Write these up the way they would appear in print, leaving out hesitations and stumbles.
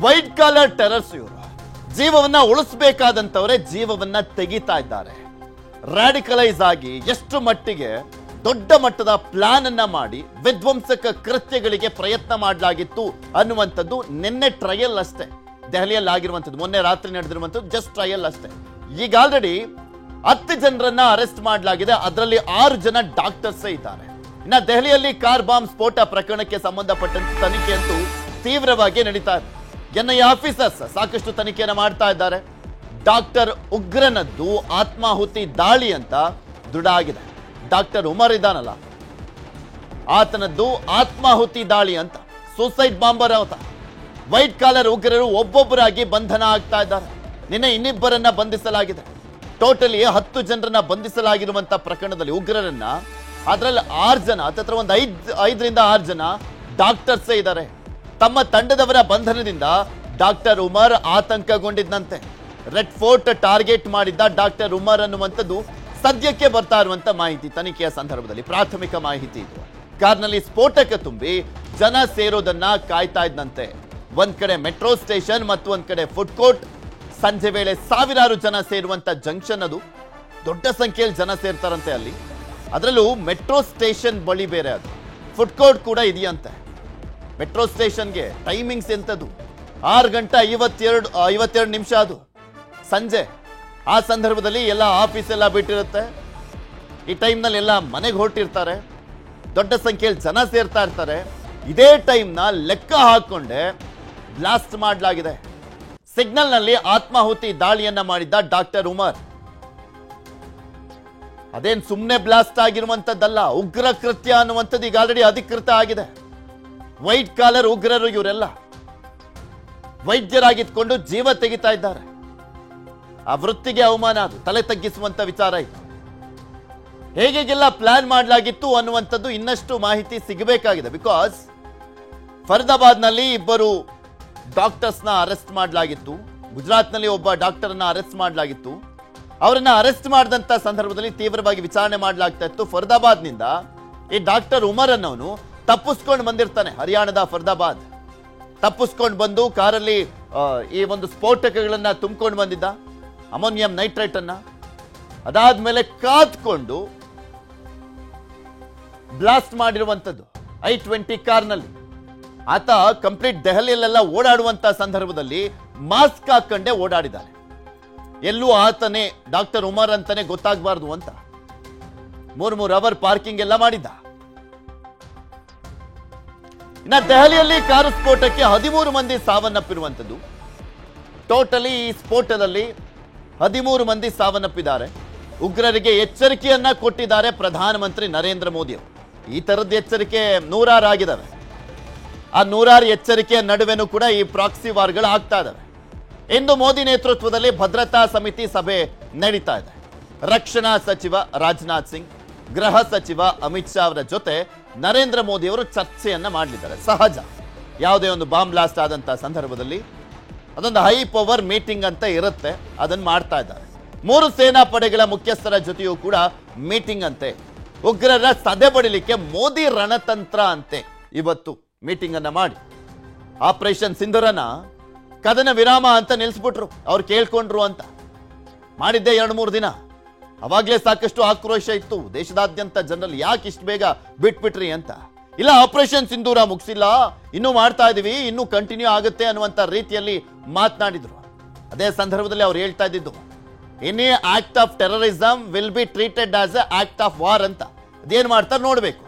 White collar ಟೆರರ್ಸ್ ಇವರು ಜೀವವನ್ನ ಉಳಿಸಬೇಕಾದಂತವರೇ ಜೀವವನ್ನ ತೆಗಿತಾ ಇದ್ದಾರೆ. ರಾಡಿಕಲೈಸ್ ಆಗಿ ಎಷ್ಟು ಮಟ್ಟಿಗೆ ದೊಡ್ಡ ಮಟ್ಟದ ಪ್ಲಾನ್ ಅನ್ನ ಮಾಡಿ ವಿಧ್ವಂಸಕ ಕೃತ್ಯಗಳಿಗೆ ಪ್ರಯತ್ನ ಮಾಡಲಾಗಿತ್ತು ಅನ್ನುವಂಥದ್ದು ನಿನ್ನೆ ಟ್ರಯಲ್ ಅಷ್ಟೇ. ದೆಹಲಿಯಲ್ಲಿ ಆಗಿರುವಂಥದ್ದು, ಮೊನ್ನೆ ರಾತ್ರಿ ನಡೆದಿರುವಂಥದ್ದು ಜಸ್ಟ್ ಟ್ರಯಲ್ ಅಷ್ಟೇ. ಈಗ ಆಲ್ರೆಡಿ 10 ಜನರನ್ನ ಅರೆಸ್ಟ್ ಮಾಡಲಾಗಿದೆ. ಅದರಲ್ಲಿ 6 ಜನ ಡಾಕ್ಟರ್ಸೇ ಇದ್ದಾರೆ. ಇನ್ನು ದೆಹಲಿಯಲ್ಲಿ ಕಾರ್ ಬಾಂಬ್ ಸ್ಫೋಟ ಪ್ರಕರಣಕ್ಕೆ ಸಂಬಂಧಪಟ್ಟಂತೆ ತನಿಖೆ ಅಂತೂ ತೀವ್ರವಾಗಿ ನಡೀತಾ ಇದೆ. ಎನ್ಐಎ ಆಫೀಸರ್ಸ್ ಸಾಕಷ್ಟು ತನಿಖೆಯನ್ನು ಮಾಡ್ತಾ ಇದ್ದಾರೆ. ಡಾಕ್ಟರ್ ಉಗ್ರನದ್ದು ಆತ್ಮಾಹುತಿ ದಾಳಿ ಅಂತ ದೃಢ ಆಗಿದೆ. ಡಾಕ್ಟರ್ ಉಮರ್ ಇದ್ದಾನಲ್ಲ, ಆತನದ್ದು ಆತ್ಮಾಹುತಿ ದಾಳಿ ಅಂತ, ಸೂಸೈಡ್ ಬಾಂಬರ್ ಅಂತ. ವೈಟ್ ಕಾಲರ್ ಉಗ್ರರು ಒಬ್ಬೊಬ್ಬರಾಗಿ ಬಂಧನ ಆಗ್ತಾ ಇದ್ದಾರೆ. ನಿನ್ನೆ ಇನ್ನಿಬ್ಬರನ್ನ ಬಂಧಿಸಲಾಗಿದೆ. ಟೋಟಲಿ 10 ಜನರನ್ನ ಬಂಧಿಸಲಾಗಿರುವಂತ ಪ್ರಕರಣದಲ್ಲಿ ಉಗ್ರರನ್ನ, ಅದರಲ್ಲಿ 6 ಜನ, ಹತ್ತಿರ ಒಂದು 5ರಿಂದ 6 ಜನ ಡಾಕ್ಟರ್ಸೇ ಇದ್ದಾರೆ. ತಮ್ಮ ತಂಡದವರ ಬಂಧನದಿಂದ ಡಾಕ್ಟರ್ ಉಮರ್ ಆತಂಕಗೊಂಡಿದ್ದಂತೆ. ರೆಡ್ ಫೋರ್ಟ್ ಟಾರ್ಗೆಟ್ ಮಾಡಿದ್ದ ಡಾಕ್ಟರ್ ಉಮರ್ ಅನ್ನುವಂಥದ್ದು ಸದ್ಯಕ್ಕೆ ಬರ್ತಾ ಇರುವಂತ ಮಾಹಿತಿ. ತನಿಖೆಯ ಸಂದರ್ಭದಲ್ಲಿ ಪ್ರಾಥಮಿಕ ಮಾಹಿತಿ ಇದು. ಕಾರ್ನಲ್ಲಿ ಸ್ಫೋಟಕ ತುಂಬಿ ಜನ ಸೇರೋದನ್ನ ಕಾಯ್ತಾ ಇದ್ದಂತೆ. ಒಂದ್ ಕಡೆ ಮೆಟ್ರೋ ಸ್ಟೇಷನ್ ಮತ್ತು ಒಂದ್ ಕಡೆ ಫುಡ್ ಕೋರ್ಟ್. ಸಂಜೆ ವೇಳೆ ಸಾವಿರಾರು ಜನ ಸೇರುವಂತ ಜಂಕ್ಷನ್ ಅದು. ದೊಡ್ಡ ಸಂಖ್ಯೆಯಲ್ಲಿ ಜನ ಸೇರ್ತಾರಂತೆ ಅಲ್ಲಿ. ಅದರಲ್ಲೂ ಮೆಟ್ರೋ ಸ್ಟೇಷನ್ ಬಳಿ ಬೇರೆ ಅದು. ಫುಡ್ ಕೋರ್ಟ್ ಕೂಡ ಇದೆಯಂತೆ. ಮೆಟ್ರೋ ಸ್ಟೇಷನ್ಗೆ ಟೈಮಿಂಗ್ಸ್ ಎಂತದ್ದು 6:52 ಅದು ಸಂಜೆ. ಆ ಸಂದರ್ಭದಲ್ಲಿ ಎಲ್ಲ ಆಫೀಸ್ ಎಲ್ಲ ಬಿಟ್ಟಿರುತ್ತೆ. ಈ ಟೈಮ್ನಲ್ಲಿ ಎಲ್ಲ ಮನೆಗೆ ಹೊರಟಿರ್ತಾರೆ. ದೊಡ್ಡ ಸಂಖ್ಯೆಯಲ್ಲಿ ಜನ ಸೇರ್ತಾ ಇರ್ತಾರೆ. ಇದೇ ಟೈಮ್ನ ಲೆಕ್ಕ ಹಾಕೊಂಡೆ ಬ್ಲಾಸ್ಟ್ ಮಾಡಲಾಗಿದೆ. ಸಿಗ್ನಲ್ನಲ್ಲಿ ಆತ್ಮಾಹುತಿ ದಾಳಿಯನ್ನ ಮಾಡಿದ್ದ ಡಾಕ್ಟರ್ ಉಮರ್. ಅದೇನ್ ಸುಮ್ಮನೆ ಬ್ಲಾಸ್ಟ್ ಆಗಿರುವಂತದ್ದಲ್ಲ, ಉಗ್ರ ಕೃತ್ಯ ಅನ್ನುವಂಥದ್ದು ಈಗ ಆಲ್ರೆಡಿ ಅಧಿಕೃತ ಆಗಿದೆ. ವೈಟ್ ಕಾಲರ್ ಉಗ್ರರು ಇವರೆಲ್ಲ ವೈದ್ಯರಾಗಿದ್ಕೊಂಡು ಜೀವ ತೆಗಿತಾ ಇದ್ದಾರೆ. ಆ ವೃತ್ತಿಗೆ ಅವಮಾನ, ಅದು ತಲೆ ತಗ್ಗಿಸುವಂತ ವಿಚಾರ ಇದು. ಹೇಗೆಲ್ಲ ಪ್ಲಾನ್ ಮಾಡಲಾಗಿತ್ತು ಅನ್ನುವಂಥದ್ದು ಇನ್ನಷ್ಟು ಮಾಹಿತಿ ಸಿಗಬೇಕಾಗಿದೆ. ಬಿಕಾಸ್ ಫರೀದಾಬಾದ್ನಲ್ಲಿ 2 ಡಾಕ್ಟರ್ಸ್ನ ಅರೆಸ್ಟ್ ಮಾಡಲಾಗಿತ್ತು. ಗುಜರಾತ್ನಲ್ಲಿ ಒಬ್ಬ ಡಾಕ್ಟರ್ನ ಅರೆಸ್ಟ್ ಮಾಡಲಾಗಿತ್ತು. ಅವರನ್ನ ಅರೆಸ್ಟ್ ಮಾಡಿದಂತ ಸಂದರ್ಭದಲ್ಲಿ ತೀವ್ರವಾಗಿ ವಿಚಾರಣೆ ಮಾಡಲಾಗ್ತಾ ಇತ್ತು. ಫರೀದಾಬಾದ್ನಿಂದ ಈ ಡಾಕ್ಟರ್ ಉಮರ್ ಅನ್ನೋನು ತಪ್ಪಿಸ್ಕೊಂಡು ಬಂದಿರ್ತಾನೆ. ಹರಿಯಾಣದ ಫರೀದಾಬಾದ್ ತಪ್ಪಿಸ್ಕೊಂಡು ಬಂದು ಕಾರಲ್ಲಿ ಈ ಒಂದು ಸ್ಫೋಟಕಗಳನ್ನ ತುಂಬಿಕೊಂಡು ಬಂದಿದ್ದ, ಅಮೋನಿಯಂ ನೈಟ್ರೇಟ್ ಅನ್ನ. ಅದಾದ್ಮೇಲೆ ಕಾದ್ಕೊಂಡು ಬ್ಲಾಸ್ಟ್ ಮಾಡಿರುವಂಥದ್ದು I-20 ಕಾರ್ನಲ್ಲಿ. ಆತ ಕಂಪ್ಲೀಟ್ ದೆಹಲಿಯಲ್ಲೆಲ್ಲ ಓಡಾಡುವಂತ ಸಂದರ್ಭದಲ್ಲಿ ಮಾಸ್ಕ್ ಹಾಕೊಂಡೇ ಓಡಾಡಿದ್ದಾನೆ. ಎಲ್ಲೂ ಆತನೇ ಡಾಕ್ಟರ್ ಉಮರ್ ಅಂತಾನೆ ಗೊತ್ತಾಗಬಾರ್ದು ಅಂತ 3 ಅವರ್ ಪಾರ್ಕಿಂಗ್ ಎಲ್ಲ ಮಾಡಿದ್ದ. ಇನ್ನು ದೆಹಲಿಯಲ್ಲಿ ಕಾರು ಸ್ಫೋಟಕ್ಕೆ 13 ಮಂದಿ ಸಾವನ್ನಪ್ಪಿರುವಂಥದ್ದು. ಟೋಟಲಿ ಈ ಸ್ಫೋಟದಲ್ಲಿ 13 ಮಂದಿ ಸಾವನ್ನಪ್ಪಿದ್ದಾರೆ. ಉಗ್ರರಿಗೆ ಎಚ್ಚರಿಕೆಯನ್ನ ಕೊಟ್ಟಿದ್ದಾರೆ ಪ್ರಧಾನಮಂತ್ರಿ ನರೇಂದ್ರ ಮೋದಿ ಅವರು. ಈ ತರದ ಎಚ್ಚರಿಕೆ 100 ಆಗಿದ್ದಾವೆ. ಆ 100 ಎಚ್ಚರಿಕೆಯ ನಡುವೆನೂ ಕೂಡ ಈ ಪ್ರಾಕ್ಸಿ ವಾರ್ಗಳು ಆಗ್ತಾ ಇದ್ದಾವೆ. ಇಂದು ಮೋದಿ ನೇತೃತ್ವದಲ್ಲಿ ಭದ್ರತಾ ಸಮಿತಿ ಸಭೆ ನಡೀತಾ ಇದೆ. ರಕ್ಷಣಾ ಸಚಿವ ರಾಜನಾಥ್ ಸಿಂಗ್, ಗೃಹ ಸಚಿವ ಅಮಿತ್ ಶಾ ಅವರ ಜೊತೆ ನರೇಂದ್ರ ಮೋದಿ ಅವರು ಚರ್ಚೆಯನ್ನ ಮಾಡಲಿದ್ದಾರೆ. ಸಹಜ, ಯಾವುದೇ ಒಂದು ಬಾಂಬ್ ಬ್ಲಾಸ್ಟ್ ಆದಂತ ಸಂದರ್ಭದಲ್ಲಿ ಅದೊಂದು ಹೈ ಪವರ್ ಮೀಟಿಂಗ್ ಅಂತ ಇರುತ್ತೆ, ಅದನ್ನು ಮಾಡ್ತಾ ಇದ್ದಾರೆ. 3 ಸೇನಾ ಪಡೆಗಳ ಮುಖ್ಯಸ್ಥರ ಜೊತೆಯೂ ಕೂಡ ಮೀಟಿಂಗ್ ಅಂತೆ. ಉಗ್ರರ ಸದೆ ಬಡಿಲಿಕ್ಕೆ ಮೋದಿ ರಣತಂತ್ರ ಅಂತೆ. ಇವತ್ತು ಮೀಟಿಂಗ್ ಅನ್ನ ಮಾಡಿ ಆಪರೇಷನ್ ಸಿಂಧೂರನ ಕದನ ವಿರಾಮ ಅಂತ ನಿಲ್ಲಿಸ್ಬಿಟ್ರು. ಅವ್ರು ಕೇಳ್ಕೊಂಡ್ರು ಅಂತ ಮಾಡಿದ್ದೆ 2-3 ದಿನ. ಅವಾಗಲೇ ಸಾಕಷ್ಟು ಆಕ್ರೋಶ ಇತ್ತು ದೇಶದಾದ್ಯಂತ ಜನರಲ್ಲಿ, ಯಾಕೆ ಇಷ್ಟು ಬೇಗ ಬಿಟ್ಬಿಟ್ರಿ ಅಂತ. ಇಲ್ಲ, ಆಪರೇಷನ್ ಸಿಂಧೂರ ಮುಗಿಸಿಲ್ಲ, ಇನ್ನೂ ಮಾಡ್ತಾ ಇದೀವಿ, ಇನ್ನೂ ಕಂಟಿನ್ಯೂ ಆಗುತ್ತೆ ಅನ್ನುವಂತ ರೀತಿಯಲ್ಲಿ ಮಾತನಾಡಿದ್ರು. ಅದೇ ಸಂದರ್ಭದಲ್ಲಿ ಅವ್ರು ಹೇಳ್ತಾ ಇದ್ದಿದ್ದು, any act of terrorism will be treated as A act of war ಅಂತ. ಅದೇನ್ ಮಾಡ್ತಾರೆ ನೋಡ್ಬೇಕು.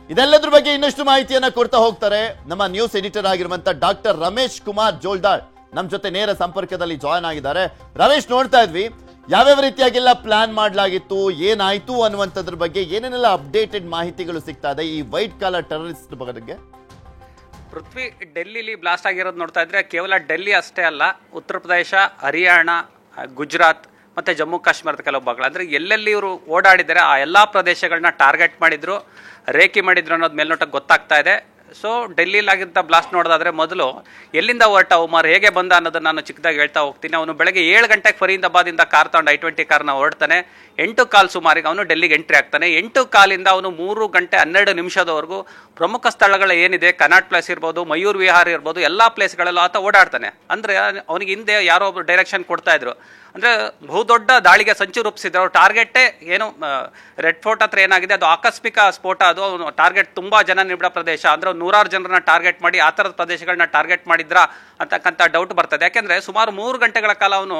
ಇದೆಲ್ಲದ್ರ ಬಗ್ಗೆ ಇನ್ನಷ್ಟು ಮಾಹಿತಿಯನ್ನ ಕೊಡ್ತಾ ಹೋಗ್ತಾರೆ ನಮ್ಮ ನ್ಯೂಸ್ ಎಡಿಟರ್ ಆಗಿರುವಂತ ಡಾಕ್ಟರ್ ರಮೇಶ್ ಕುಮಾರ್ ಜೋಲ್ದಾಳ್ ನಮ್ಮ ಜೊತೆ ನೇರ ಸಂಪರ್ಕದಲ್ಲಿ ಜಾಯ್ನ್ ಆಗಿದ್ದಾರೆ. ರಮೇಶ್, ನೋಡ್ತಾ ಇದ್ವಿ ಯಾವ್ಯಾವ ರೀತಿಯಾಗೆಲ್ಲ ಪ್ಲಾನ್ ಮಾಡಲಾಗಿತ್ತು, ಏನಾಯ್ತು ಅನ್ನುವಂಥದ್ರ ಬಗ್ಗೆ ಏನೇನೆಲ್ಲ ಅಪ್ಡೇಟೆಡ್ ಮಾಹಿತಿಗಳು ಸಿಗ್ತಾ ಇದೆ ಈ ವೈಟ್ ಕಾಲರ್ ಟೆರರಿಸ್ಟ್ ಬಗ್ಗೆ? ಪೃಥ್ವಿ, ಡೆಲ್ಲಿಲಿ ಬ್ಲಾಸ್ಟ್ ಆಗಿರೋದು ನೋಡ್ತಾ ಇದ್ರೆ ಕೇವಲ ಡೆಲ್ಲಿ ಅಷ್ಟೇ ಅಲ್ಲ, ಉತ್ತರ ಪ್ರದೇಶ, ಹರಿಯಾಣ, ಗುಜರಾತ್ ಮತ್ತು ಜಮ್ಮು ಕಾಶ್ಮೀರದ ಕೆಲವು ಭಾಗಗಳು, ಅಂದರೆ ಎಲ್ಲೆಲ್ಲಿ ಇವರು ಓಡಾಡಿದ್ದಾರೆ ಆ ಎಲ್ಲ ಪ್ರದೇಶಗಳನ್ನ ಟಾರ್ಗೆಟ್ ಮಾಡಿದ್ರು, ರೇಖೆ ಮಾಡಿದ್ರು ಅನ್ನೋದು ಮೇಲ್ನೋಟಕ್ಕೆ ಗೊತ್ತಾಗ್ತಾ ಇದೆ. ಸೊ ಡೆಲ್ಲಿಲಾಗಿದ್ದ ಬ್ಲಾಸ್ಟ್ ನೋಡೋದಾದ್ರೆ ಮೊದಲು ಎಲ್ಲಿಂದ ಹೊರಟ ಉಮರ್, ಹೇಗೆ ಬಂದ ಅನ್ನೋದನ್ನ ನಾನು ಚಿಕ್ಕದಾಗಿ ಹೇಳ್ತಾ ಹೋಗ್ತೀನಿ. ಅವನು ಬೆಳಗ್ಗೆ 7 ಗಂಟೆಗೆ ಫರೀದಾಬಾದಿಂದ ಕಾರ್ ತಗೊಂಡು I-20 ಕಾರ್ನ ಹೊರಡ್ತಾನೆ. 8:15 ಸುಮಾರಿಗೆ ಅವನು ಡೆಲ್ಲಿಗೆ ಎಂಟ್ರಿ ಆಗ್ತಾನೆ. 8:15 ಅವನು 3 ಗಂಟೆ 12 ನಿಮಿಷದವರೆಗೂ ಪ್ರಮುಖ ಸ್ಥಳಗಳು ಏನಿದೆ, ಕನಾಟ್ ಪ್ಲೇಸ್ ಇರ್ಬೋದು, ಮಯೂರ್ ವಿಹಾರ್ ಇರ್ಬೋದು, ಎಲ್ಲ ಪ್ಲೇಸ್ಗಳಲ್ಲೂ ಆತ ಓಡಾಡ್ತಾನೆ. ಅಂದರೆ ಅವನಿಗೆ ಹಿಂದೆ ಯಾರೋ ಒಬ್ರು ಡೈರೆಕ್ಷನ್ ಕೊಡ್ತಾ ಇದ್ರು. ಅಂದರೆ ಬಹುದೊಡ್ಡ ದಾಳಿಗೆ ಸಂಚು ರೂಪಿಸಿದ್ರು. ಅವ್ರ ಟಾರ್ಗೆಟೇ ಏನು ರೆಡ್ ಫೋರ್ಟ್ ಹತ್ರ ಏನಾಗಿದೆ ಅದು ಆಕಸ್ಮಿಕ ಸ್ಫೋಟ. ಅದು ಟಾರ್ಗೆಟ್ ತುಂಬ ಜನ ನಿಬಿಡ ಪ್ರದೇಶ, ಅಂದರೆ 100 ಜನರನ್ನ ಟಾರ್ಗೆಟ್ ಮಾಡಿ ಆ ಥರದ ಪ್ರದೇಶಗಳನ್ನ ಟಾರ್ಗೆಟ್ ಮಾಡಿದ್ರಾ ಅಂತಕ್ಕಂಥ ಡೌಟ್ ಬರ್ತದೆ. ಯಾಕೆಂದರೆ ಸುಮಾರು 3 ಗಂಟೆಗಳ ಕಾಲ ಅವನು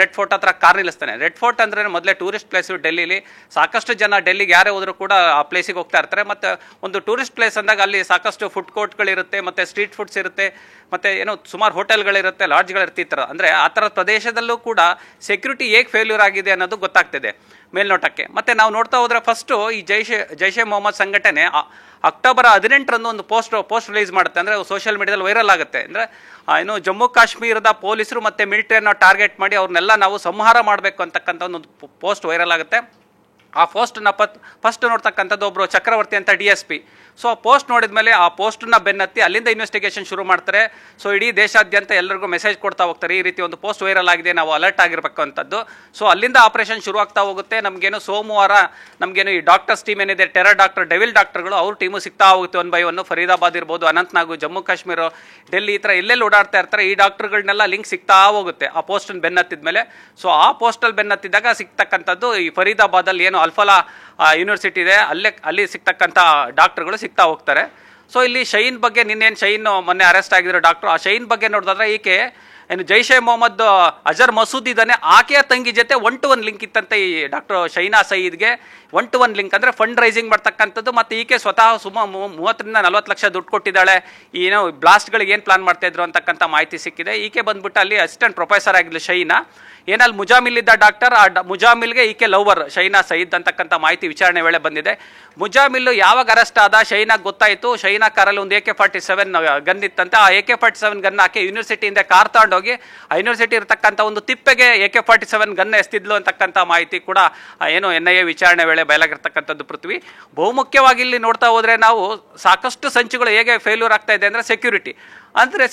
ರೆಡ್ ಫೋರ್ಟ್ ಹತ್ರ ಕಾರ್ ನಿಲ್ಲಿಸ್ತಾನೆ. ರೆಡ್ ಫೋರ್ಟ್ ಅಂದರೆ ಮೊದಲೇ ಟೂರಿಸ್ಟ್ ಪ್ಲೇಸು ಡೆಲ್ಲಿಲಿ. ಸಾಕಷ್ಟು ಜನ ಡೆಲ್ಲಿಗೆ ಯಾರೇ ಹೋದರೂ ಕೂಡ ಆ ಪ್ಲೇಸಿಗೆ ಹೋಗ್ತಾ ಇರ್ತಾರೆ. ಮತ್ತು ಒಂದು ಟೂರಿಸ್ಟ್ ಪ್ಲೇಸ್ ಅಂದಾಗ ಅಲ್ಲಿ ಸಾಕಷ್ಟು ಫುಡ್ ಕೋರ್ಟ್ಗಳಿರುತ್ತೆ, ಮತ್ತು ಸ್ಟ್ರೀಟ್ ಫುಡ್ಸ್ ಇರುತ್ತೆ, ಮತ್ತು ಏನೋ ಸುಮಾರು ಹೋಟೆಲ್ಗಳಿರುತ್ತೆ, ಲಾಡ್ಜ್ಗಳಿರುತ್ತೆ. ಈ ಥರ ಅಂದರೆ ಆ ಥರದ ಪ್ರದೇಶದಲ್ಲೂ ಕೂಡ ಸೆಕ್ಯೂರಿಟಿ ಹೇಗೆ ಫೇಲ್ಯೂರ್ ಆಗಿದೆ ಅನ್ನೋದು ಗೊತ್ತಾಗ್ತಿದೆ ಮೇಲ್ನೋಟಕ್ಕೆ. ಮತ್ತು ನಾವು ನೋಡ್ತಾ ಹೋದರೆ ಫಸ್ಟು ಈ ಜೈಷೆ ಮೊಹಮ್ಮದ್ ಸಂಘಟನೆ ಅಕ್ಟೋಬರ್ 18ರಂದು ಒಂದು ಪೋಸ್ಟ್ ರಿಲೀಸ್ ಮಾಡುತ್ತೆ. ಅಂದರೆ ಸೋಷಿಯಲ್ ಮೀಡಿಯಾದಲ್ಲಿ ವೈರಲ್ ಆಗುತ್ತೆ. ಅಂದರೆ ಏನು ಜಮ್ಮು ಕಾಶ್ಮೀರದ ಪೊಲೀಸರು ಮತ್ತು ಮಿಲಿಟರಿಯನ್ನು ಟಾರ್ಗೆಟ್ ಮಾಡಿ ಅವ್ರನ್ನೆಲ್ಲ ನಾವು ಸಂಹಾರ ಮಾಡಬೇಕು ಅಂತಕ್ಕಂಥ ಒಂದು ಪೋಸ್ಟ್ ವೈರಲ್ ಆಗುತ್ತೆ. ಆ ಪೋಸ್ಟನ್ನ ಫಸ್ಟ್ ನೋಡ್ತಕ್ಕಂಥದ್ದು ಒಬ್ಬರು ಚಕ್ರವರ್ತಿ ಅಂತ DSP. ಸೊ ಆ ಪೋಸ್ಟ್ ನೋಡಿದ ಮೇಲೆ ಆ ಪೋಸ್ಟನ್ನ ಬೆನ್ನತ್ತಿ ಅಲ್ಲಿಂದ ಇನ್ವೆಸ್ಟಿಗೇಷನ್ ಶುರು ಮಾಡ್ತಾರೆ. ಸೊ ಇಡೀ ದೇಶಾದ್ಯಂತ ಎಲ್ಲರಿಗೂ ಮೆಸೇಜ್ ಕೊಡ್ತಾ ಹೋಗ್ತಾರೆ, ಈ ರೀತಿ ಒಂದು ಪೋಸ್ಟ್ ವೈರಲ್ ಆಗಿದೆ, ನಾವು ಅಲರ್ಟ್ ಆಗಿರಬೇಕು ಅಂತದ್ದು. ಸೊ ಅಲ್ಲಿಂದ ಆಪರೇಷನ್ ಶುರು ಆಗ್ತಾ ಹೋಗುತ್ತೆ. ನಮಗೇನು ಸೋಮವಾರ ನಮಗೇನು ಈ ಡಾಕ್ಟರ್ಸ್ ಟೀಮ್ ಏನಿದೆ, ಟೆರರ್ ಡಾಕ್ಟರ್, ಡೆವಿಲ್ ಡಾಕ್ಟರ್ಗಳು, ಅವ್ರ ಟೀಮು ಸಿಗ್ತಾ ಹೋಗುತ್ತೆ 1 by 1. ಫರೀದಾಬಾದ್ ಇರ್ಬೋದು, ಅನಂತನಾಗು, ಜಮ್ಮು ಕಾಶ್ಮೀರ, ಡೆಲ್ಲಿ, ಈ ಥರ ಎಲ್ಲೆಲ್ಲಿ ಓಡಾಡ್ತಾ ಇರ್ತಾರೆ. ಈ ಡಾಕ್ಟರ್ಗಳನ್ನೆಲ್ಲ ಲಿಂಕ್ ಸಿಗ್ತಾ ಹೋಗುತ್ತೆ ಆ ಪೋಸ್ಟನ್ನು ಬೆನ್ನತ್ತಿದ ಮೇಲೆ. ಸೊ ಆ ಪೋಸ್ಟಲ್ಲಿ ಬೆನ್ನತ್ತಿದ್ದಾಗ ಸಿಗ್ತಕ್ಕಂಥದ್ದು ಈ ಫರೀದಾಬಾದಲ್ಲಿ ಏನು ಅಲ್ಫಲಾ ಯೂನಿವರ್ಸಿಟಿ ಇದೆ, ಅಲ್ಲಿ ಸಿಗ್ತಕ್ಕಂಥ ಡಾಕ್ಟರ್ಗಳು ಸಿಗ್ತಾ ಹೋಗ್ತಾರೆ. ಸೊ ಇಲ್ಲಿ ಶಹೀನ್ ಬಗ್ಗೆ, ಶಹೀನ್ ಮೊನ್ನೆ ಅರೆಸ್ಟ್ ಆಗಿರೋ ಡಾಕ್ಟರ್, ಆ ಶಹೀನ್ ಬಗ್ಗೆ ನೋಡಿದ್ರೆ ಈಕೆ ಏನು ಜೈಷೆ ಮೊಹಮ್ಮದ್ ಅಜರ್ ಮಸೂದ್ ಇದ್ದಾನೆ, ಆಕೆಯ ತಂಗಿ ಜೊತೆ 1-to-1 ಲಿಂಕ್ ಇತ್ತಂತೆ ಈ ಡಾಕ್ಟರ್ ಶೈನಾ ಸಯೀದ್ಗೆ. 1-to-1 ಲಿಂಕ್ ಅಂದರೆ ಫಂಡ್ ರೈಸಿಂಗ್ ಮಾಡ್ತಕ್ಕಂಥದ್ದು. ಮತ್ತು ಈಕೆ ಸ್ವತಃ ಸುಮಾರು 30-40 ಲಕ್ಷ ದುಡ್ಡು ಕೊಟ್ಟಿದ್ದಾಳೆ ಏನೋ ಬ್ಲಾಸ್ಟ್ಗಳಿಗೆ ಏನು ಪ್ಲಾನ್ ಮಾಡ್ತಾ ಇದ್ರು ಅಂತಕ್ಕಂಥ ಮಾಹಿತಿ ಸಿಕ್ಕಿದೆ. ಈಕೆ ಬಂದ್ಬಿಟ್ಟು ಅಲ್ಲಿ ಅಸಿಸ್ಟೆಂಟ್ ಪ್ರೊಫೆಸರ್ ಆಗಿದ್ಲು ಶೈನಾ. ಏನಲ್ಲಿ ಮುಜಾಮಿಲ್ ಇದ್ದ ಡಾಕ್ಟರ್, ಆ ಮುಜಾಮಿಲ್ಗೆ ಈಕೆ ಲವರ್ ಶೈನಾ ಸಯೀದ್ ಅಂತಕ್ಕಂಥ ಮಾಹಿತಿ ವಿಚಾರಣೆ ವೇಳೆ ಬಂದಿದೆ. ಮುಜಾಮಿಲ್ ಯಾವಾಗ ಅರೆಸ್ಟ್ ಆದ, ಶೈನಾಗ್ ಗೊತ್ತಾಯಿತು. ಶೈನಾ ಕಾರಲ್ಲಿ ಒಂದು AK-47 ಗನ್ ಇತ್ತಂತೆ. ಆ AK-47 ಗನ್ ಆಕೆ ಯೂನಿವರ್ಸಿಟಿಯಿಂದ ಕಾರ್ ತಗೊಂಡೋಗಿ ಆ ಯೂನಿವರ್ಸಿಟಿ ಇರತಕ್ಕಂಥ ಒಂದು ತಿಪ್ಪೆಗೆ AK-47 ಗನ್ ಎಸ್ತಿದ್ಲು ಅಂತಕ್ಕಂಥ ಮಾಹಿತಿ ಕೂಡ ಏನು NIA ವಿಚಾರಣೆ ವೇಳೆ ಬಯಲಾಗಿರ್ತಕ್ಕಂಥದ್ದು. ಪೃಥ್ವಿ, ಬಹುಮುಖ್ಯವಾಗಿ ಇಲ್ಲಿ ನೋಡ್ತಾ ಹೋದರೆ ನಾವು ಸಾಕಷ್ಟು ಸಂಚುಗಳು ಹೇಗೆ ಫೇಲ್ಯೂರ್ ಆಗ್ತಾ ಇದೆ ಅಂದರೆ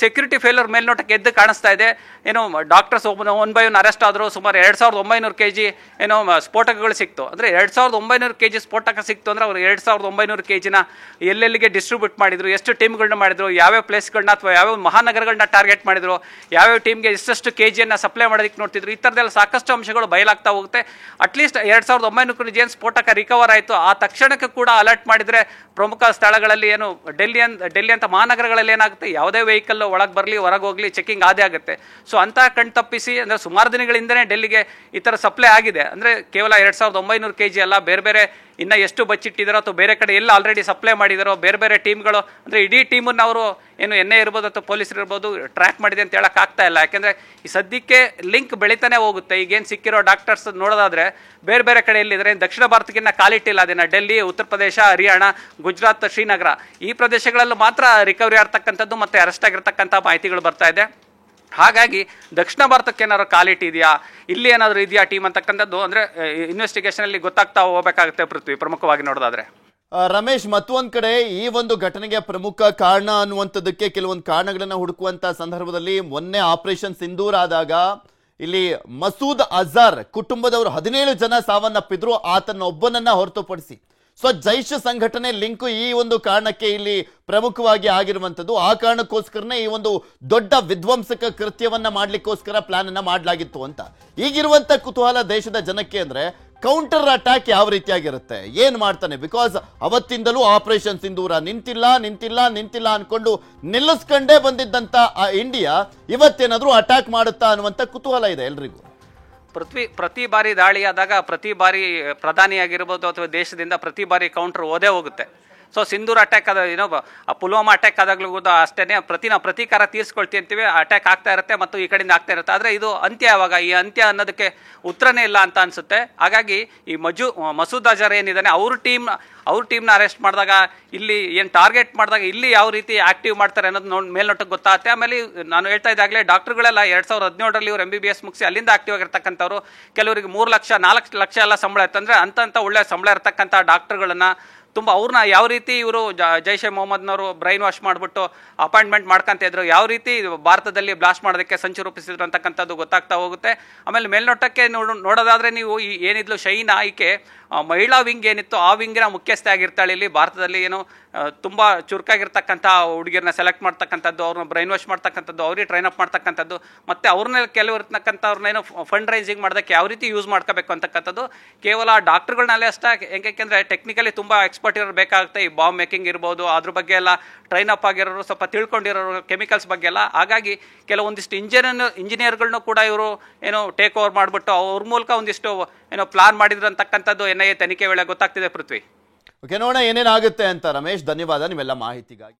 ಸೆಕ್ಯೂರಿಟಿ ಫೇಲ್ಯೂರ್ ಮೇಲ್ನೋಟಕ್ಕೆ ಎದ್ದು ಕಾಣಿಸ್ತಾ ಇದೆ. ಏನು ಡಾಕ್ಟರ್ಸ್ 1 by 1 ಅರೆಸ್ಟ್ ಆದರೂ ಸುಮಾರು 2900 kg ಏನೋ ಸ್ಫೋಟಕಗಳು ಸಿಕ್ತು. ಅಂದರೆ 2900 kg ಸ್ಫೋಟಕ ಸಿಕ್ತು ಅಂದರೆ ಅವರು 2900 kgನ ಎಲ್ಲೆಲ್ಲಿಗೆ ಡಿಸ್ಟ್ರಿಬ್ಯೂಟ್ ಮಾಡಿದ್ರು, ಎಷ್ಟು ಟೀಮ್ಗಳನ್ನ ಮಾಡಿದ್ರು, ಯಾವ್ಯಾವ ಪ್ಲೇಸ್ಗಳನ್ನ ಅಥವಾ ಯಾವ್ಯಾವ ಮಹಾನಗರಗಳನ್ನ ಟಾರ್ಗೆಟ್ ಮಾಡಿದ್ರು, ಯಾವ್ಯಾವ ಟೀಮ್ಗೆ ಎಷ್ಟೆಷ್ಟು kgಯನ್ನು ಸಪ್ಲೈ ಮಾಡೋದಕ್ಕೆ ನೋಡ್ತಿದ್ರು. ಈ ಥರದ್ದೆಲ್ಲ ಸಾಕಷ್ಟು ಅಂಶಗಳು ಬಯಲಾಗ್ತಾ ಹೋಗುತ್ತೆ. ಅಟ್ಲೀಸ್ಟ್ 2900 kg ಏನು ಸ್ಫೋಟಕ ರಿಕವರ್ ಆಯಿತು, ಆ ತಕ್ಷಣಕ್ಕೆ ಕೂಡ ಅಲರ್ಟ್ ಮಾಡಿದರೆ ಪ್ರಮುಖ ಸ್ಥಳಗಳಲ್ಲಿ ಏನು ಡೆಲ್ಲಿ ಅಂತ ಮಹಾನಗರಗಳಲ್ಲಿ ಏನಾಗುತ್ತೆ, ಯಾವುದೇ ವೆಹಿಕಲ್ ಒಳಗೆ ಬರಲಿ ಹೊರಗೆ ಹೋಗಲಿ ಚೆಕಿಂಗ್ ಆದೇ ಆಗುತ್ತೆ. ಸೊ ಅಂತ ಕಣ್ ತಪ್ಪಿಸಿ ಅಂದರೆ ಸುಮಾರು ದಿನಗಳಿಂದನೇ ಡೆಲ್ಲಿಗೆ ಈ ಥರ ಸಪ್ಲೈ ಆಗಿದೆ. ಅಂದರೆ ಕೇವಲ 2900 kg ಅಲ್ಲ, ಬೇರೆ ಬೇರೆ ಇನ್ನು ಎಷ್ಟು ಬಚ್ಚಿಟ್ಟಿದ್ದಾರೋ ಅಥವಾ ಬೇರೆ ಕಡೆ ಎಲ್ಲ ಆಲ್ರೆಡಿ ಸಪ್ಲೈ ಮಾಡಿದಾರೋ, ಬೇರೆ ಬೇರೆ ಟೀಮ್ಗಳು ಅಂದರೆ ಇಡೀ ಟೀಮನ್ನು ಅವರು ಏನು NIA ಇರ್ಬೋದು ಅಥವಾ ಪೊಲೀಸರು ಇರ್ಬೋದು ಟ್ರ್ಯಾಕ್ ಮಾಡಿದೆ ಅಂತ ಹೇಳೋಕ್ಕಾಗ್ತಾ ಇಲ್ಲ. ಯಾಕೆಂದರೆ ಈ ಸದ್ಯಕ್ಕೆ ಲಿಂಕ್ ಬೆಳೀತಾನೆ ಹೋಗುತ್ತೆ. ಈಗೇನು ಸಿಕ್ಕಿರೋ ಡಾಕ್ಟರ್ಸ್ ನೋಡೋದಾದರೆ ಬೇರೆ ಬೇರೆ ಕಡೆ ಎಲ್ಲಿದ್ದಾರೆ, ದಕ್ಷಿಣ ಭಾರತಕ್ಕಿಂತ ಕಾಲಿಟ್ಟಿಲ್ಲ. ಅದನ್ನು ಡೆಲ್ಲಿ, ಉತ್ತರ ಪ್ರದೇಶ, ಹರಿಯಾಣ, ಗುಜರಾತ್, ಶ್ರೀನಗರ ಈ ಪ್ರದೇಶಗಳಲ್ಲೂ ಮಾತ್ರ ರಿಕವರಿ ಆಗ್ತಕ್ಕಂಥದ್ದು ಮತ್ತು ಅರೆಸ್ಟ್ ಆಗಿರ್ತಕ್ಕಂಥ ಮಾಹಿತಿಗಳು ಬರ್ತಾ ಇದೆ. ಹಾಗಾಗಿ ದಕ್ಷಿಣ ಭಾರತಕ್ಕೆ ಏನಾದ್ರು ಕಾಲಿಟ್ಟಿದೆಯಾ, ಇಲ್ಲಿ ಏನಾದರೂ ಇದೆಯಾ ಟೀಮ್ ಅಂತಕ್ಕಂಥದ್ದು ಅಂದರೆ ಇನ್ವೆಸ್ಟಿಗೇಷನಲ್ಲಿ ಗೊತ್ತಾಗ್ತಾ ಹೋಗಬೇಕಾಗುತ್ತೆ ಪೃಥ್ವಿ, ಪ್ರಮುಖವಾಗಿ ನೋಡೋದಾದ್ರೆ. ರಮೇಶ್, ಮತ್ತೊಂದ್ ಕಡೆ ಈ ಒಂದು ಘಟನೆಗೆ ಪ್ರಮುಖ ಕಾರಣ ಅನ್ನುವಂಥದ್ದಕ್ಕೆ ಕೆಲವೊಂದು ಕಾರಣಗಳನ್ನ ಹುಡುಕುವಂತ ಸಂದರ್ಭದಲ್ಲಿ ಮೊನ್ನೆ ಆಪರೇಷನ್ ಸಿಂಧೂರ್ ಆದಾಗ ಇಲ್ಲಿ ಮಸೂದ್ ಅಜರ್ ಕುಟುಂಬದವರು 17 ಜನ ಸಾವನ್ನಪ್ಪಿದ್ರು, ಆತನ ಒಬ್ಬನನ್ನ ಹೊರತುಪಡಿಸಿ. ಸೊ ಜೈಷ್ ಸಂಘಟನೆ ಲಿಂಕು ಈ ಒಂದು ಕಾರಣಕ್ಕೆ ಇಲ್ಲಿ ಪ್ರಮುಖವಾಗಿ ಆಗಿರುವಂಥದ್ದು. ಆ ಕಾರಣಕ್ಕೋಸ್ಕರನೇ ಈ ಒಂದು ದೊಡ್ಡ ವಿಧ್ವಂಸಕ ಕೃತ್ಯವನ್ನ ಮಾಡ್ಲಿಕ್ಕೋಸ್ಕರ ಪ್ಲಾನ್ ಅನ್ನ ಮಾಡಲಾಗಿತ್ತು ಅಂತ ಈಗಿರುವಂತ ಕುತೂಹಲ ದೇಶದ ಜನಕ್ಕೆ. ಅಂದ್ರೆ ಕೌಂಟರ್ ಅಟ್ಯಾಕ್ ಯಾವ ರೀತಿಯಾಗಿರುತ್ತೆ, ಏನ್ ಮಾಡ್ತಾನೆ? ಬಿಕಾಸ್ ಅವತ್ತಿಂದಲೂ ಆಪರೇಷನ್ ಸಿಂಧೂರ ನಿಂತಿಲ್ಲ ಅನ್ಕೊಂಡು ನಿಲ್ಲಿಸ್ಕೊಂಡೇ ಬಂದಿದ್ದಂತ ಇಂಡಿಯಾ ಇವತ್ತೇನಾದ್ರೂ ಅಟ್ಯಾಕ್ ಮಾಡುತ್ತಾ ಅನ್ನುವಂತ ಕುತೂಹಲ ಇದೆ ಎಲ್ರಿಗೂ. ಪ್ರತಿ ಬಾರಿ ದಾಳಿಯಾದಾಗ ಪ್ರತಿ ಬಾರಿ ಪ್ರಧಾನಿಯಾಗಿರ್ಬೋದು ಅಥವಾ ದೇಶದಿಂದ ಪ್ರತಿ ಬಾರಿ ಕೌಂಟರ್ ಓದೇ ಹೋಗುತ್ತೆ. ಸೊ ಸಿಂಧೂರ್ ಅಟ್ಯಾಕ್ ಆದ ಪುಲ್ವಾಮಾ ಅಟ್ಯಾಕ್ ಆದಾಗಲೂ ಕೂಡ ಅಷ್ಟೇ ನಾವು ಪ್ರತೀಕಾರ ತೀರಿಸ್ಕೊಳ್ತೀವಿ ಅಂತೀವಿ, ಅಟ್ಯಾಕ್ ಆಗ್ತಾ ಇರುತ್ತೆ ಮತ್ತು ಈ ಕಡೆಯಿಂದ ಆಗ್ತಾ ಇರುತ್ತೆ. ಆದರೆ ಇದು ಅಂತ್ಯ ಯಾವಾಗ, ಈ ಅಂತ್ಯ ಅನ್ನೋದಕ್ಕೆ ಉತ್ತರನೇ ಇಲ್ಲ ಅಂತ ಅನಿಸುತ್ತೆ. ಹಾಗಾಗಿ ಈ ಮಸೂದ್ ಅಜರ್ ಏನಿದ್ದಾನೆ ಅವ್ರ ಟೀಮ್ನ ಅರೆಸ್ಟ್ ಮಾಡಿದಾಗ ಇಲ್ಲಿ ಏನು ಟಾರ್ಗೆಟ್ ಮಾಡಿದಾಗ ಇಲ್ಲಿ ಯಾವ ರೀತಿ ಆಕ್ಟಿವ್ ಮಾಡ್ತಾರೆ ಅನ್ನೋದು ಮೇಲ್ನೋಟಕ್ಕೆ ಗೊತ್ತಾಗುತ್ತೆ. ಆಮೇಲೆ ನಾನು ಹೇಳ್ತಾ ಇದ್ದಾಗಲೇ ಡಾಕ್ಟರ್ಗಳೆಲ್ಲ 2017ರಲ್ಲಿ ಇವರು MBBS ಮುಗಿಸಿ ಅಲ್ಲಿಂದ ಆಕ್ಟಿವ್ ಆಗಿರ್ತಕ್ಕಂಥವ್ರು. ಕೆಲವರಿಗೆ 3 ಲಕ್ಷ 4 ಲಕ್ಷ ಎಲ್ಲ ಸಂಬಳ ಇತ್ತಂದರೆ ಅಂತ ಒಳ್ಳೆ ಸಂಬಳ ಇರ್ತಕ್ಕಂಥ ಡಾಕ್ಟರ್ಗಳನ್ನ ತುಂಬ ಅವ್ರನ್ನ ಯಾವ ರೀತಿ ಇವರು ಜೈಷ್ ಎ ಮೊಹಮ್ಮದ್ನವರು ಬ್ರೈನ್ ವಾಶ್ ಮಾಡಿಬಿಟ್ಟು ಅಪಾಯಿಂಟ್ಮೆಂಟ್ ಮಾಡ್ಕೊಂತ ಇದ್ರು, ಯಾವ ರೀತಿ ಭಾರತದಲ್ಲಿ ಬ್ಲಾಸ್ಟ್ ಮಾಡೋದಕ್ಕೆ ಸಂಚು ರೂಪಿಸಿದ್ರು ಅಂತಕ್ಕಂಥದ್ದು ಗೊತ್ತಾಗ್ತಾ ಹೋಗುತ್ತೆ. ಆಮೇಲೆ ಮೇಲ್ನೋಟಕ್ಕೆ ನೋಡೋದಾದ್ರೆ ನೀವು ಏನಿದ್ಲು ಶೈನಾ ಈಕೆ ಮಹಿಳಾ ವಿಂಗ್ ಏನಿತ್ತು ಆ ವಿಂಗಿನ ಮುಖ್ಯಸ್ಥೆ ಆಗಿರ್ತಾಳೆ. ಇಲ್ಲಿ ಭಾರತದಲ್ಲಿ ಏನು ತುಂಬ ಚುರುಕಾಗಿರ್ತಕ್ಕಂಥ ಹುಡುಗಿರನ್ನ ಸೆಲೆಕ್ಟ್ ಮಾಡ್ತಕ್ಕಂಥದ್ದು, ಅವ್ರನ್ನ ಬ್ರೈನ್ ವಾಶ್ ಮಾಡ್ತಕ್ಕಂಥದ್ದು, ಅವ್ರಿಗೆ ಟ್ರೈನ್ ಅಪ್ ಮಾಡ್ತಕ್ಕಂಥದ್ದು, ಮತ್ತು ಅವ್ರನ್ನ ಕೆಲವು ಇರ್ತಕ್ಕಂಥವ್ರನ್ನೇನೋ ಫಂಡ್ ರೈಸಿಂಗ್ ಮಾಡೋದಕ್ಕೆ ಯಾವ ರೀತಿ ಯೂಸ್ ಮಾಡ್ಕೋಬೇಕು ಅಂತಕ್ಕಂಥದ್ದು ಕೇವಲ ಡಾಕ್ಟರ್ಗಳನ್ನಲ್ಲೇ ಅಷ್ಟೇ, ಯಾಕೆಂದರೆ ಟೆಕ್ನಿಕಲಿ ತುಂಬ ಎಕ್ಸ್ಪರ್ಟ್ ಇರೋರು ಬೇಕಾಗುತ್ತೆ. ಈ ಬಾಂಬ್ ಮೇಕಿಂಗ್ ಇರ್ಬೋದು, ಅದ್ರ ಬಗ್ಗೆ ಎಲ್ಲ ಟ್ರೈನ್ ಅಪ್ ಆಗಿರೋರು, ಸ್ವಲ್ಪ ತಿಳ್ಕೊಂಡಿರೋರು ಕೆಮಿಕಲ್ಸ್ ಬಗ್ಗೆ ಎಲ್ಲ. ಹಾಗಾಗಿ ಕೆಲವೊಂದಿಷ್ಟು ಇಂಜಿನಿಯರ್ಗಳನ್ನೂ ಕೂಡ ಇವರು ಏನೋ ಟೇಕ್ ಓವರ್ ಮಾಡಿಬಿಟ್ಟು ಅವ್ರ ಮೂಲಕ ಒಂದಿಷ್ಟು ಏನೋ ಪ್ಲಾನ್ ಮಾಡಿದ್ರು ಅಂತಕ್ಕಂಥದ್ದು NIA ತನಿಖೆ ವೇಳೆ ಗೊತ್ತಾಗ್ತಿದೆ. ಪೃಥ್ವಿ, ಓಕೆ, ನೋಡೋಣ ಏನೇನಾಗುತ್ತೆ ಅಂತ. ರಮೇಶ್, ಧನ್ಯವಾದ ನಿಮ್ಮೆಲ್ಲ ಮಾಹಿತಿಗಾಗಿ.